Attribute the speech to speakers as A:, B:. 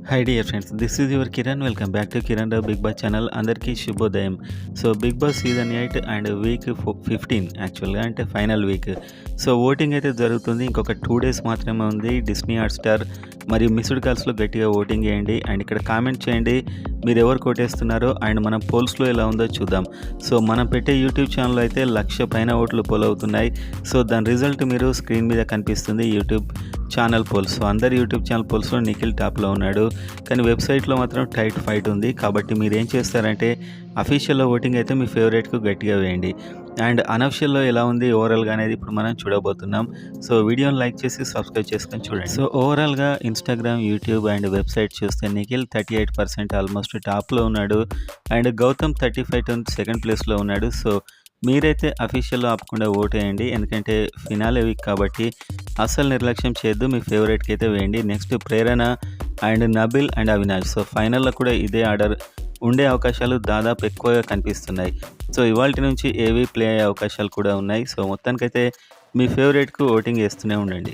A: High dear friends, this is your Kiran. Welcome back to Kiran Rao Bigg Boss channel. అందరికీ శుభోదయం. So Bigg Boss season 8 and week 15 యాక్చువల్గా అంటే final week. So voting అయితే జరుగుతుంది. ఇంకొక 2 days మాత్రమే ఉంది. డిస్నీ హాట్‌స్టార్ మరియు మిస్డ్ కాల్స్లో గట్టిగా ఓటింగ్ చేయండి అండ్ ఇక్కడ కామెంట్ చేయండి మీరు ఎవరు కోటేస్తున్నారో అండ్ మన పోల్స్లో ఎలా ఉందో చూద్దాం. సో మనం పెట్టే యూట్యూబ్ ఛానల్ అయితే 1,00,000 పైన ఓట్లు పోల్ అవుతున్నాయి. సో దాని రిజల్ట్ మీరు స్క్రీన్ మీద కనిపిస్తుంది. YouTube channel polls. సో అందరు యూట్యూబ్ ఛానల్ పోల్స్లో నిఖిల్ టాప్లో ఉన్నాడు, కానీ వెబ్సైట్లో మాత్రం టైట్ ఫైట్ ఉంది. కాబట్టి మీరు ఏం చేస్తారంటే అఫీషియల్లో ఓటింగ్ అయితే మీ ఫేవరెట్కు గట్టిగా వేయండి అండ్ అనఫిషియల్లో ఎలా ఉంది ఓవరాల్గా అనేది ఇప్పుడు మనం చూడబోతున్నాం. సో వీడియోని లైక్ చేసి సబ్స్క్రైబ్ చేసుకొని చూడండి. సో ఓవరాల్గా ఇన్స్టాగ్రామ్, యూట్యూబ్ అండ్ వెబ్సైట్ చూస్తే నిఖిల్ 38% ఆల్మోస్ట్ టాప్లో ఉన్నాడు అండ్ గౌతమ్ 35 సెకండ్ ప్లేస్లో ఉన్నాడు. సో మీరైతే అఫీషియల్లో ఆపకుండా ఓటేయండి, ఎందుకంటే ఫినాలే వీక్ కాబట్టి అస్సలు నిర్లక్ష్యం చేయొద్దు. మీ ఫేవరెట్కి అయితే వేయండి. Next Prerana and Nabeel and Avinash. So ఫైనల్లో కూడా ఇదే ఆర్డర్ ఉండే అవకాశాలు దాదాపు ఎక్కువగా కనిపిస్తున్నాయి. సో ఇవాల్టి నుంచి ఏవి ప్లే అయ్యే అవకాశాలు కూడా ఉన్నాయి. సో మొత్తానికైతే మీ ఫేవరెట్కు ఓటింగ్ వేస్తూనే ఉండండి.